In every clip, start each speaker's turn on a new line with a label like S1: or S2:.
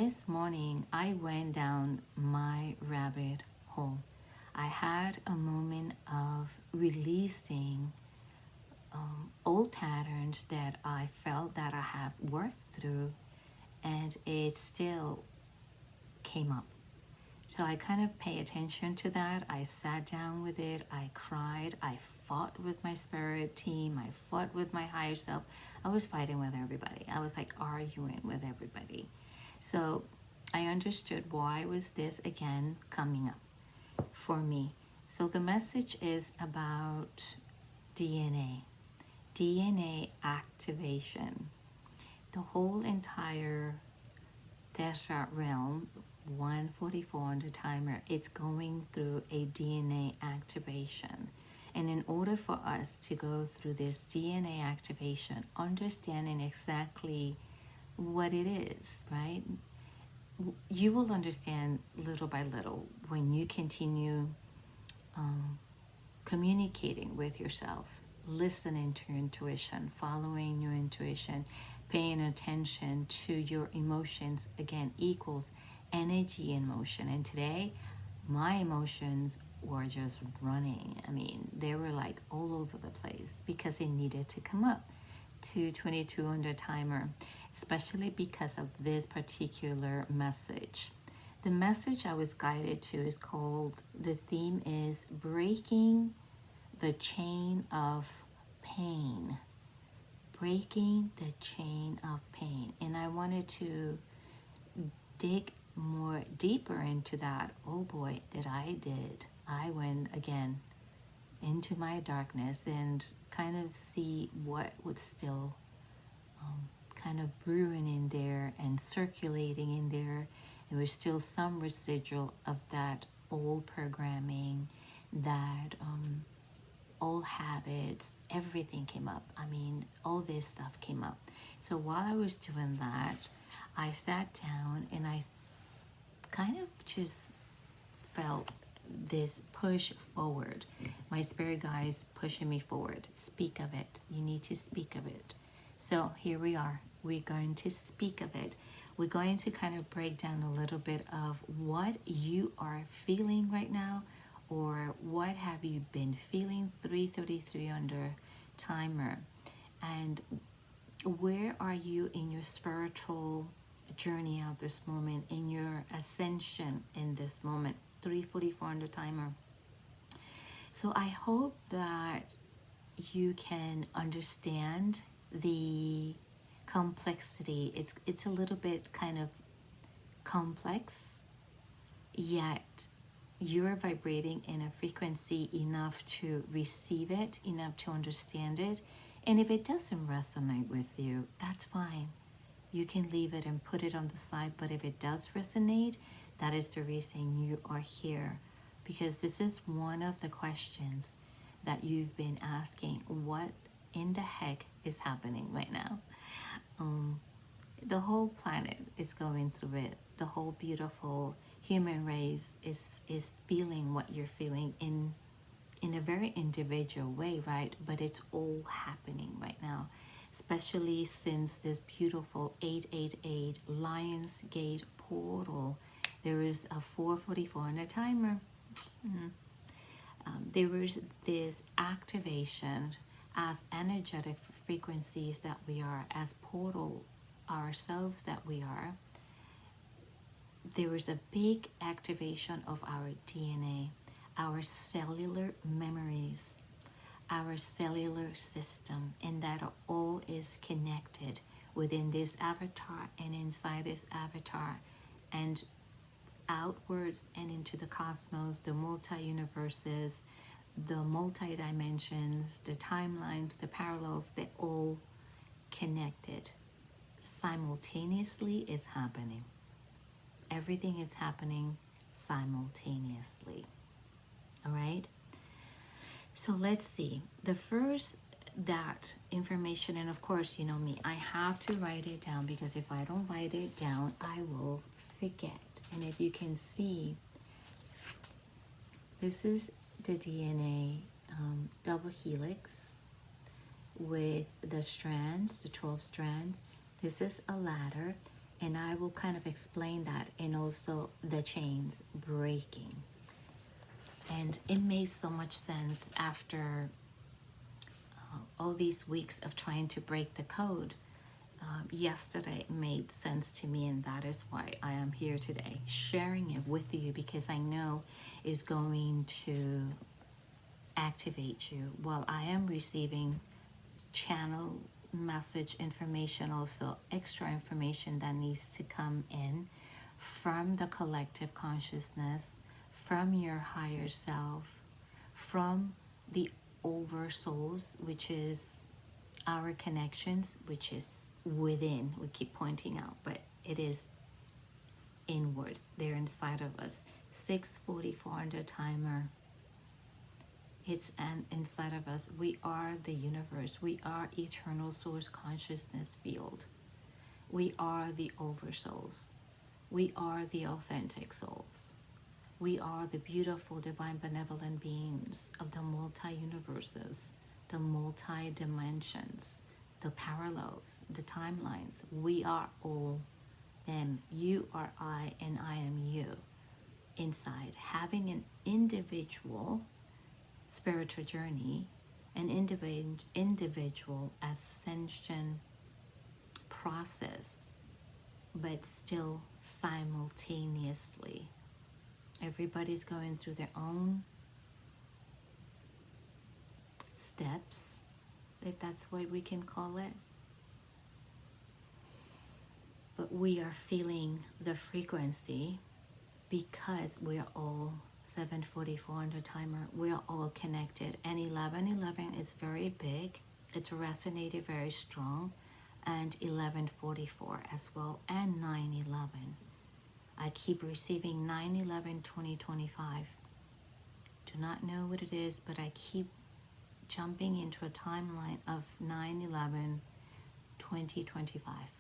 S1: this morning I went down my rabbit hole. I had a moment of releasing old patterns that I felt that I have worked through, and it still came up. So I kind of pay attention to that. I sat down with it. I cried. I fought with my spirit team. I fought with my higher self. I was fighting with everybody. I was like arguing with everybody. So I understood why was this again coming up for me. So the message is about DNA activation. The whole entire Theta realm, 144 on the timer, it's going through a DNA activation. And in order for us to go through this DNA activation, understanding exactly what it is, right? You will understand little by little when you continue communicating with yourself, listening to your intuition, following your intuition, paying attention to your emotions, again, equals energy in motion. And today, my emotions were just running. I mean, they were like all over the place because it needed to come up to 2200 timer, especially because of this particular message. The message I was guided to is called, the theme is breaking the chain of pain. Breaking the chain of pain. And I wanted to dig more deeper into that. Oh boy, that I did. I went again into my darkness and kind of see what was still kind of brewing in there and circulating in there. There was still some residual of that old programming, that old habits, everything came up. I mean, all this stuff came up. So while I was doing that, I sat down and I kind of just felt this push forward. My spirit guides pushing me forward. Speak of it. You need to speak of it. So here we are. We're going to speak of it. We're going to kind of break down a little bit of what you are feeling right now, or what have you been feeling, 333 under timer, and where are you in your spiritual journey at this moment, in your ascension in this moment, 344 under timer. So I hope that you can understand the complexity. It's a little bit kind of complex, yet you're vibrating in a frequency enough to receive it, enough to understand it. And if it doesn't resonate with you, that's fine. You can leave it and put it on the side. But if it does resonate, that is the reason you are here. Because this is one of the questions that you've been asking. What in the heck is happening right now? The whole planet is going through it. The whole beautiful human race is feeling what you're feeling in a very individual way, right? But it's all happening right now, especially since this beautiful 888 Lionsgate portal. There is a 444 on the timer. There was this activation as energetic frequencies that we are, as portal ourselves that we are. There was a big activation of our DNA, our cellular memories, our cellular system, and that all is connected within this avatar and inside this avatar and outwards and into the cosmos, the multi-universes, the multi-dimensions, the timelines, the parallels, they're all connected. Simultaneously is happening. Everything is happening simultaneously. All right? So let's see. The first, that information, and of course, you know me, I have to write it down, because if I don't write it down, I will forget. And if you can see, this is the DNA double helix with the strands, the 12 strands. This is a ladder, And I will kind of explain that, and also the chains breaking. And it made so much sense after all these weeks of trying to break the code. Yesterday it made sense to me, and that is why I am here today sharing it with you, because I know it's going to activate you. While I am receiving channel message information, also extra information that needs to come in from the collective consciousness, from your higher self, from the oversouls, which is our connections, which is within. We keep pointing out, but it is inwards. They're inside of us. 644 on the timer. It's inside of us. We are the universe. We are eternal source consciousness field. We are the oversouls. We are the authentic souls. We are the beautiful, divine, benevolent beings of the multi-universes, the multi-dimensions, the parallels, the timelines. We are all them. You are I, and I am you. Inside, having an individual spiritual journey, an individual ascension process, but still simultaneously. Everybody's going through their own steps, if that's what we can call it. But we are feeling the frequency because we are all 744 on the timer. We are all connected. And 1111 is very big. It's resonated very strong. And 1144 as well. And 911. I keep receiving 9/11/2025. Do not know what it is, but I keep jumping into a timeline of 9/11/2025.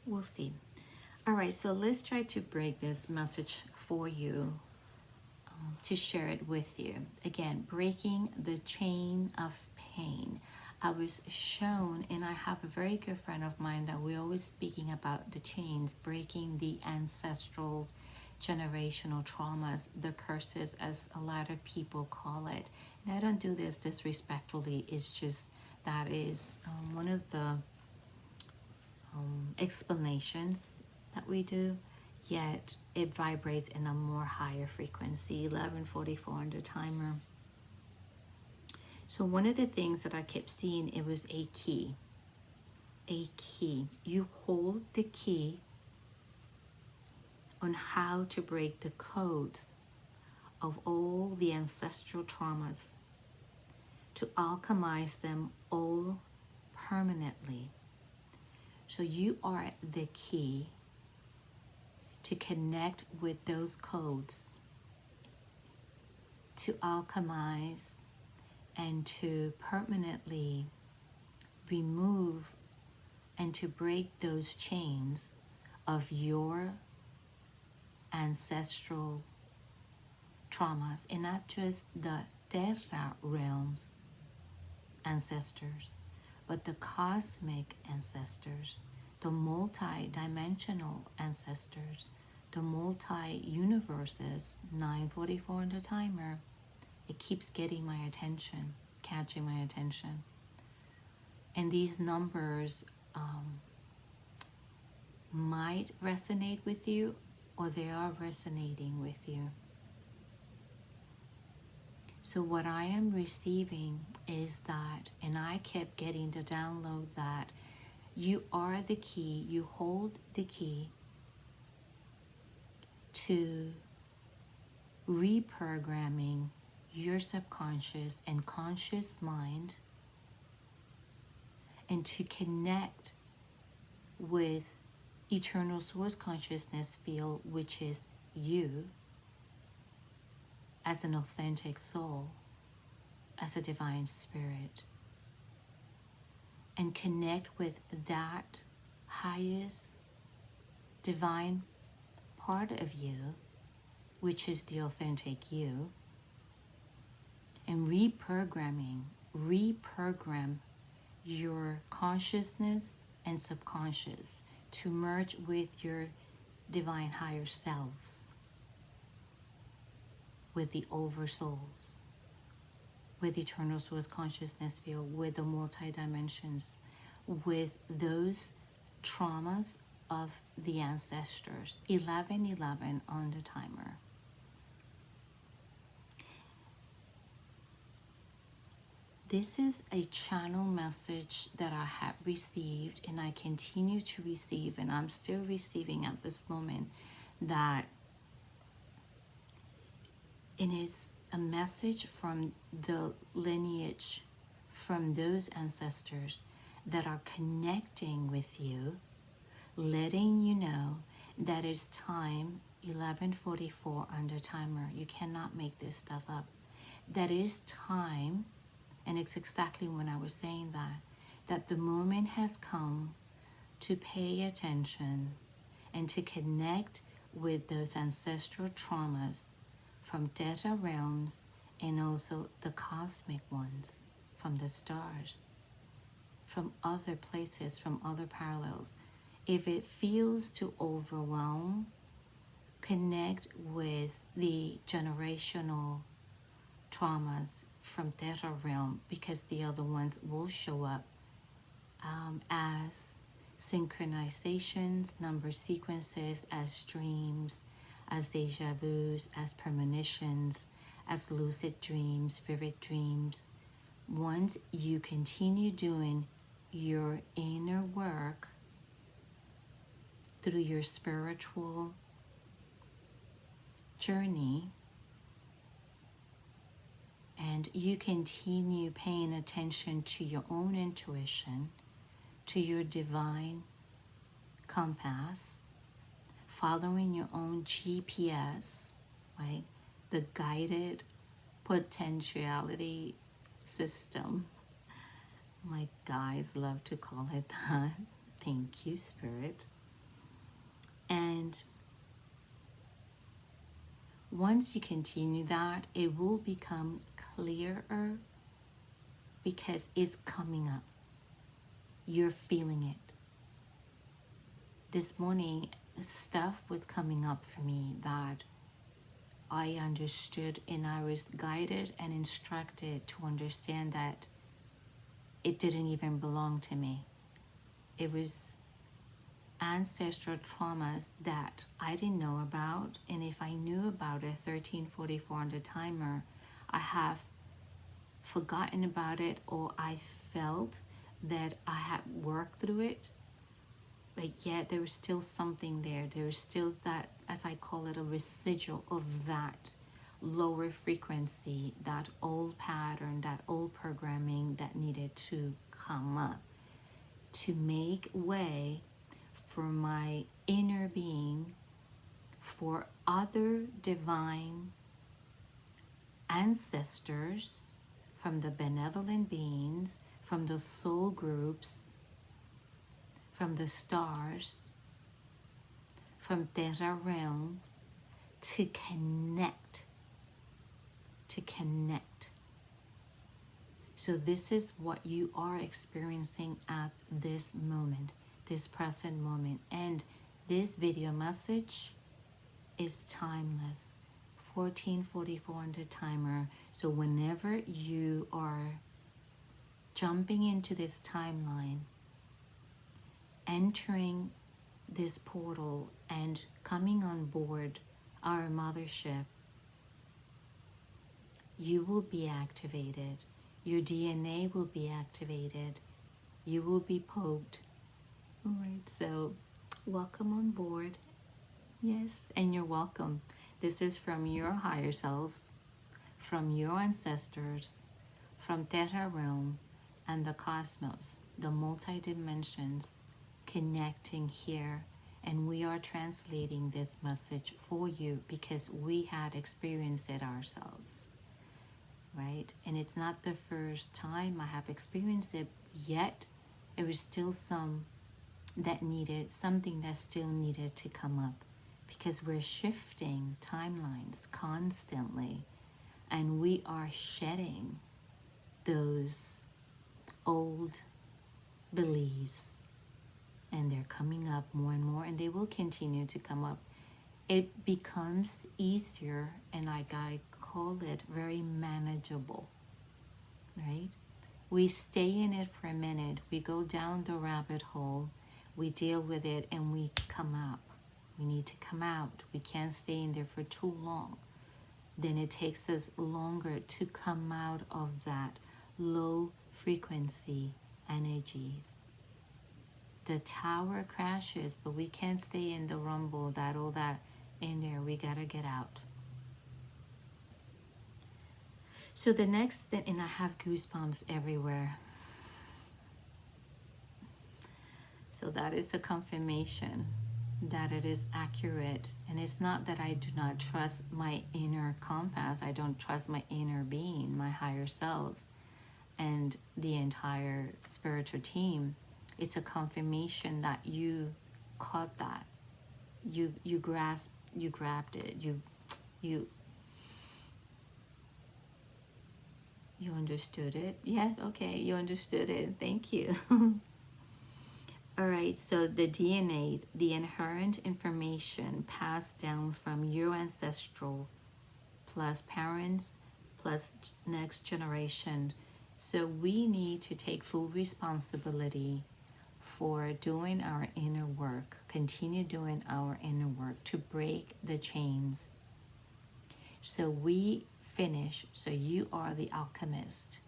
S1: We'll see. All right, so let's try to break this message for you, to share it with you. Again, breaking the chain of pain. I was shown, and I have a very good friend of mine that we're always speaking about the chains, breaking the ancestral generational traumas, the curses, as a lot of people call it. And I don't do this disrespectfully. It's just that is one of the explanations that we do, yet it vibrates in a more higher frequency. 1144 on the timer. So one of the things that I kept seeing, it was a key. A key. You hold the key on how to break the codes of all the ancestral traumas, to alchemize them all permanently. So you are the key to connect with those codes, to alchemize and to permanently remove and to break those chains of your ancestral traumas, and not just the Terra realms ancestors, but the cosmic ancestors, the multi-dimensional ancestors, the multi-universes. 944 on the timer. It keeps getting my attention, catching my attention. And these numbers might resonate with you, or they are resonating with you. So what I am receiving is that, and I kept getting the download that you are the key, you hold the key to reprogramming your subconscious and conscious mind, and to connect with eternal source consciousness field, which is you as an authentic soul, as a divine spirit, and connect with that highest divine part of you, which is the authentic you, and reprogram your consciousness and subconscious to merge with your divine higher selves, with the oversouls, with eternal source consciousness field, with the multi-dimensions, with those traumas of the ancestors. 1111 on the timer. This is a channel message that I have received and I continue to receive, and I'm still receiving at this moment, that it is a message from the lineage, from those ancestors that are connecting with you, letting you know that it's time. 11:44 on the timer. You cannot make this stuff up. That is time. And it's exactly when I was saying that the moment has come to pay attention and to connect with those ancestral traumas from theta realms and also the cosmic ones, from the stars, from other places, from other parallels. If it feels to overwhelm, connect with the generational traumas from theta realm, because the other ones will show up as synchronizations, number sequences, as dreams, as deja vus, as premonitions, as lucid dreams, vivid dreams. Once you continue doing your inner work through your spiritual journey, and you continue paying attention to your own intuition, to your divine compass, following your own GPS, right? The guided potentiality system. My guys love to call it that. Thank you, Spirit. And once you continue that, it will become clearer because it's coming up. You're feeling it. This morning, stuff was coming up for me that I understood, and I was guided and instructed to understand that it didn't even belong to me. It was ancestral traumas that I didn't know about, and if I knew about it, 1344 on the timer, I have forgotten about it, or I felt that I had worked through it, but yet there was still something there. There was still that, as I call it, a residual of that lower frequency, that old pattern, that old programming that needed to come up to make way for my inner being, for other divine ancestors, from the benevolent beings, from the soul groups, from the stars, from theta realm, to connect. So this is what you are experiencing at this moment, this present moment. And this video message is timeless. 1444 on the timer. So whenever you are jumping into this timeline, entering this portal and coming on board our mothership, you will be activated. Your DNA will be activated. You will be poked. All right, so welcome on board. Yes, and you're welcome. This is from your higher selves, from your ancestors, from theta realm and the cosmos, the multi-dimensions connecting here. And we are translating this message for you because we had experienced it ourselves, right? And it's not the first time I have experienced it, yet it was still something that still needed to come up, because we're shifting timelines constantly and we are shedding those old beliefs and they're coming up more and more, and they will continue to come up. It becomes easier, and like I call it, very manageable, right? We stay in it for a minute, we go down the rabbit hole, we deal with it, and we come up. We need to come out. We can't stay in there for too long. Then it takes us longer to come out of that low frequency energies. The tower crashes, but we can't stay in the rumble, that all that in there. We gotta get out. So the next thing, and I have goosebumps everywhere. So that is a confirmation that it is accurate. And it's not that I do not trust my inner compass. I don't trust my inner being, my higher selves, and the entire spiritual team. It's a confirmation that you caught that. You grabbed it. You understood it. Yeah, okay, you understood it. Thank you. All right, so the DNA, the inherent information passed down from your ancestral plus parents plus next generation. So we need to take full responsibility for doing our inner work, continue doing our inner work to break the chains. So we finish, so you are the alchemist.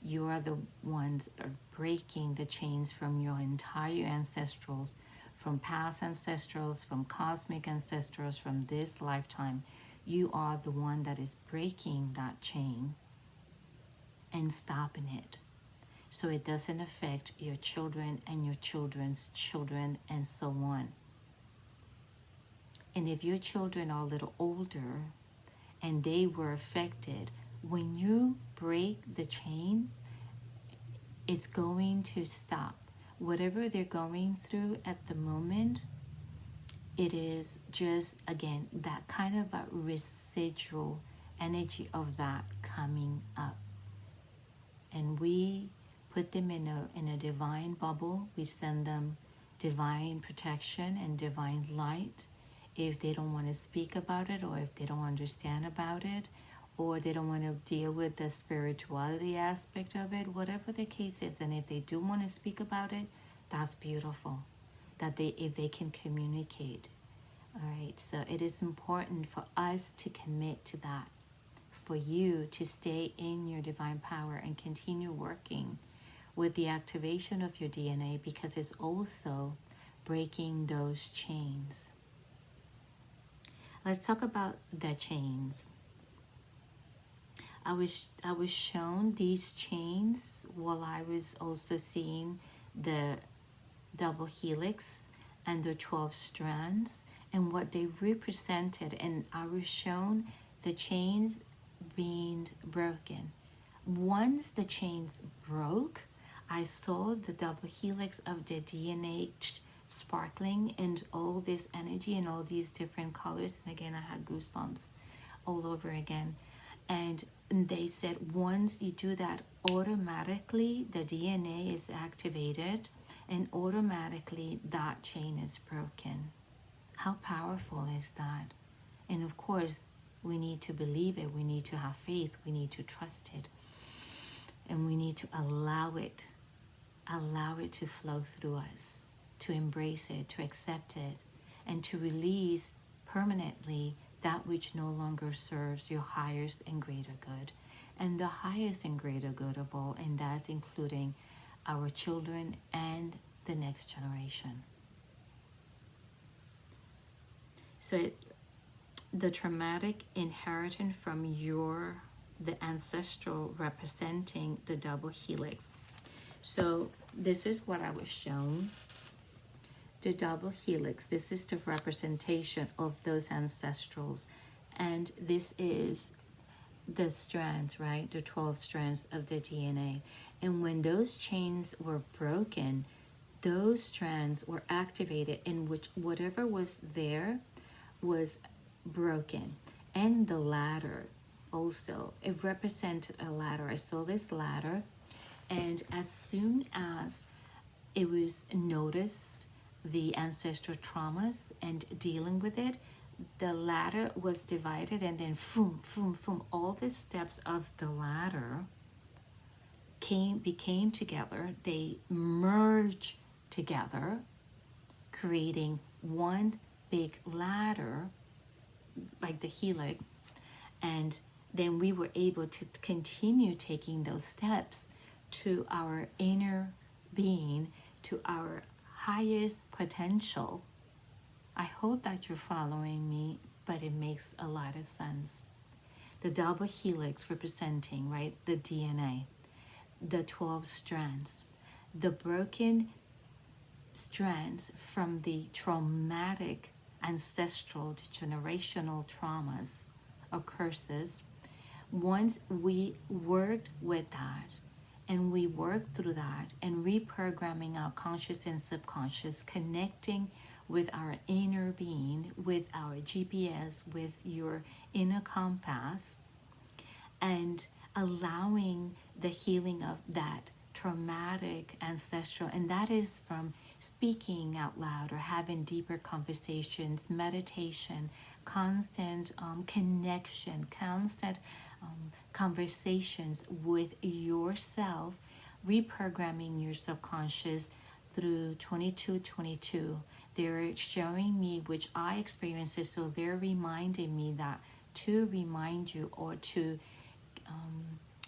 S1: You are the ones that are breaking the chains from your entire ancestrals, from past ancestrals, from cosmic ancestrals, from this lifetime. You are the one that is breaking that chain and stopping it, so it doesn't affect your children and your children's children and so on. And if your children are a little older and they were affected, when you break the chain, it's going to stop. Whatever they're going through at the moment, it is just, again, that kind of a residual energy of that coming up. And we put them in a divine bubble. We send them divine protection and divine light. If they don't want to speak about it, or if they don't understand about it, or they don't want to deal with the spirituality aspect of it, whatever the case is, and if they do want to speak about it, that's beautiful. That if they can communicate. All right, so it is important for us to commit to that, for you to stay in your divine power and continue working with the activation of your DNA, because it's also breaking those chains. Let's talk about the chains. I was shown these chains while I was also seeing the double helix and the 12 strands and what they represented, and I was shown the chains being broken. Once the chains broke, I saw the double helix of the DNA sparkling and all this energy and all these different colors. And again, I had goosebumps all over again. And they said once you do that, automatically the DNA is activated and automatically that chain is broken. How powerful is that? And of course, we need to believe it. We need to have faith. We need to trust it. And we need to allow it to flow through us, to embrace it, to accept it, and to release permanently that which no longer serves your highest and greater good. And the highest and greater good of all, and that's including our children and the next generation. So the traumatic inheritance from the ancestral representing the double helix. So this is what I was shown. The double helix, this is the representation of those ancestrals. And this is the strands, right? The 12 strands of the DNA. And when those chains were broken, those strands were activated, in which whatever was there was broken. And the ladder also, it represented a ladder. I saw this ladder, and as soon as it was noticed the ancestral traumas and dealing with it, the ladder was divided, and then boom, boom, boom, all the steps of the ladder became together. They merged together, creating one big ladder, like the helix. And then we were able to continue taking those steps to our inner being, to our highest potential. I hope that you're following me, but it makes a lot of sense. The double helix representing, right, the DNA, the 12 strands, the broken strands from the traumatic, ancestral, generational traumas or curses. Once we worked with that, and we worked through that and reprogramming our conscious and subconscious, connecting with our inner being, with our GPS, with your inner compass, and allowing the healing of that traumatic ancestral, and that is from speaking out loud or having deeper conversations, meditation, constant connection, constant conversations with yourself, reprogramming your subconscious through 2222. They're showing me, which I experienced it, so they're reminding me that to remind you or to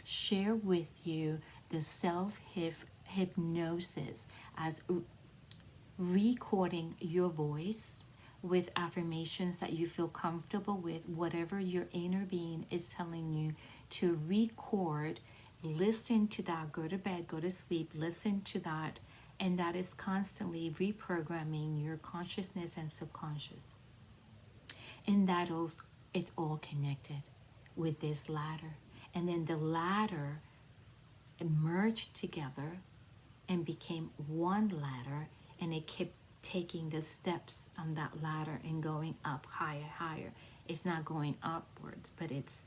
S1: share with you the self-hypnosis as recording your voice with affirmations that you feel comfortable with, whatever your inner being is telling you to record. Listen to that, go to bed, go to sleep, listen to that, and that is constantly reprogramming your consciousness and subconscious. And it's all connected with this ladder. And then the ladder merged together and became one ladder, and it kept taking the steps on that ladder and going up higher, higher. It's not going upwards, but it's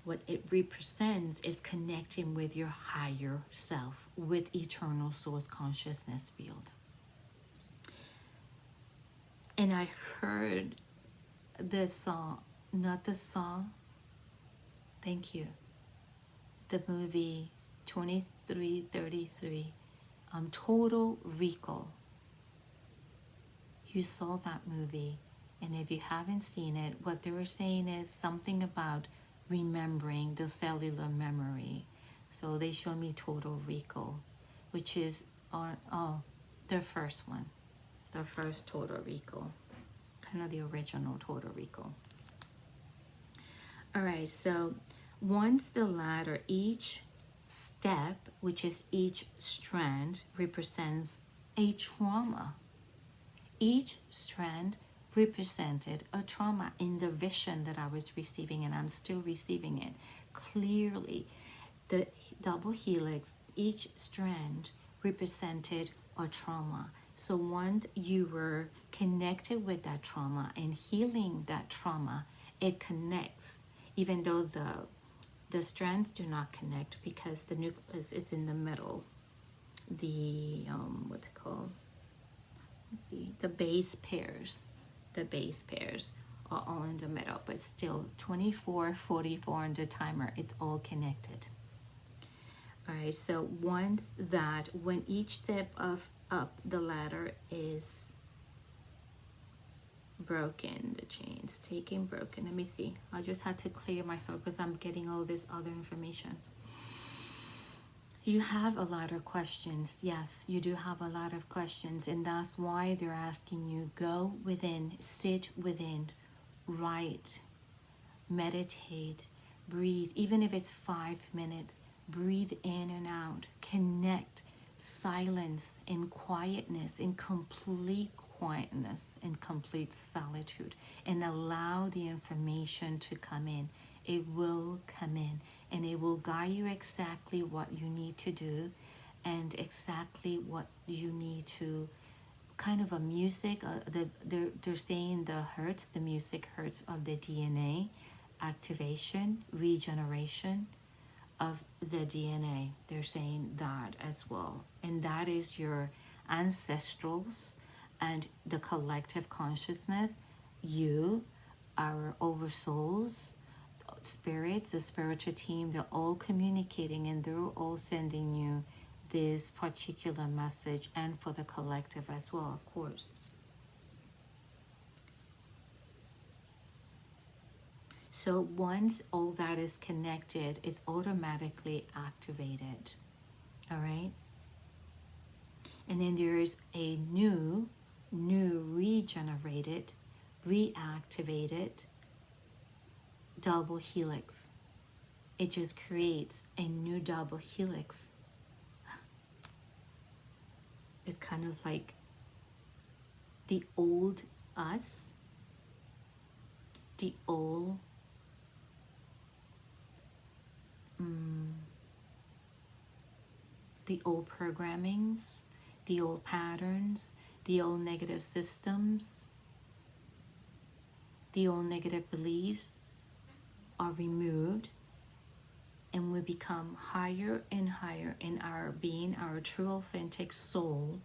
S1: what it represents is connecting with your higher self, with eternal source consciousness field. And I heard the song, not the song, thank you, the movie 2333, Total Recall. You saw that movie, and if you haven't seen it, what they were saying is something about remembering the cellular memory. So they show me Total Recall, which is the first one, the first Total Recall, kind of the original Total Recall. All right, so once the ladder, each step, which is each strand, represents a trauma. Each strand represented a trauma in the vision that I was receiving, and I'm still receiving it clearly. The double helix, each strand represented a trauma. So once you were connected with that trauma and healing that trauma, it connects, even though the strands do not connect because the nucleus is in the middle. The what's it called? The base pairs are all in the middle, but still 24, 44 on the timer, it's all connected. All right, so once that, when each step of up the ladder is broken, the chains taking broken, let me see, I just had to clear my throat because I'm getting all this other information. You have a lot of questions. Yes, you do have a lot of questions, and that's why they're asking you, go within, sit within, write, meditate, breathe. Even if it's 5 minutes, breathe in and out, connect, silence, in quietness, in complete quietness, in complete solitude, and allow the information to come in. It will come in, and it will guide you exactly what you need to do and exactly what you need to, kind of a music, they're saying the hertz, the music hertz of the DNA activation, regeneration of the DNA. They're saying that as well, and that is your ancestrals and the collective consciousness, you, our oversouls, spirits, the spiritual team, they're all communicating and they're all sending you this particular message, and for the collective as well, of course. So once all that is connected, it's automatically activated. All right. And then there is a new regenerated, reactivated double helix. It just creates a new double helix. It's kind of like the old us, the old programmings, the old patterns, the old negative systems, the old negative beliefs are removed, and we become higher and higher in our being, our true authentic soul,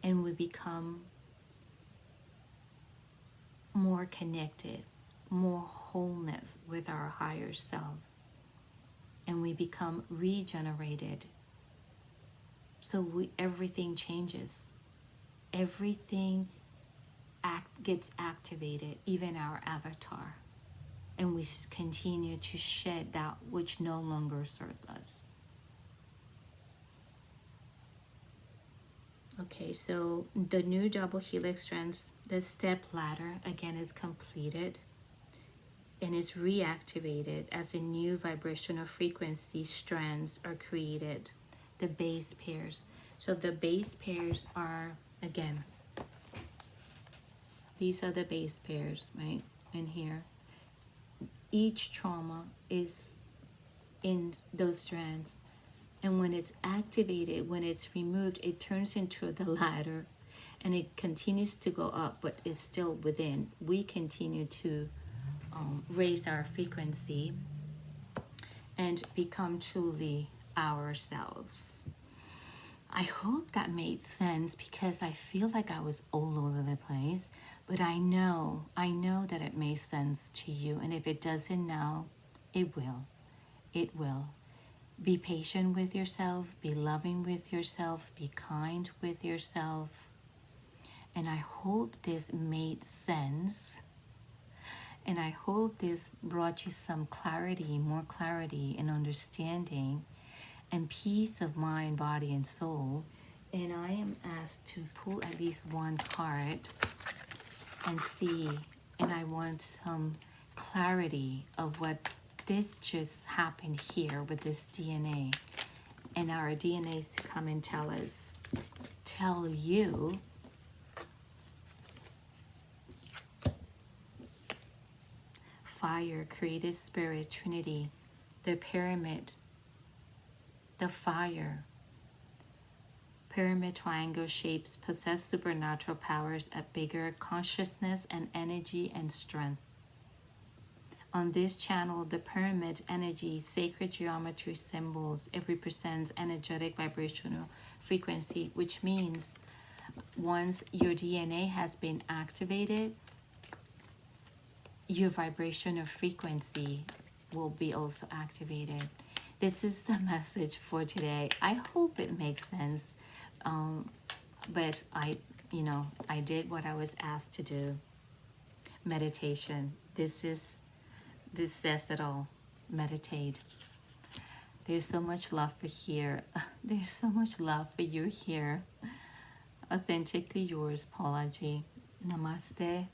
S1: and we become more connected, more wholeness with our higher self, and we become regenerated. So everything changes. Everything gets activated, even our avatar. And we continue to shed that which no longer serves us. Okay, so the new double helix strands, the step ladder again is completed and is reactivated as a new vibrational frequency strands are created, the base pairs. So the base pairs are, again, these are the base pairs, right, in here. Each trauma is in those strands, and when it's activated, when it's removed, it turns into the ladder, and it continues to go up, but it's still within. We continue to raise our frequency and become truly ourselves. I hope that made sense, because I feel like I was all over the place, but I know that it made sense to you. And if it doesn't now, it will. It will. Be patient with yourself, be loving with yourself, be kind with yourself. And I hope this made sense. And I hope this brought you some clarity, more clarity and understanding and peace of mind, body, and soul. And I am asked to pull at least one card and see, and I want some clarity of what this just happened here with this DNA. And our DNAs to come and tell you fire, created spirit, Trinity, the pyramid, the fire, pyramid triangle shapes possess supernatural powers at bigger consciousness and energy and strength. On this channel, the pyramid energy, sacred geometry symbols, it represents energetic vibrational frequency, which means once your DNA has been activated, your vibrational frequency will be also activated. This is the message for today. I hope it makes sense. But I did what I was asked to do. Meditation. This says it all. Meditate. There's so much love for here. There's so much love for you here. Authentically yours, PaulaG. Namaste.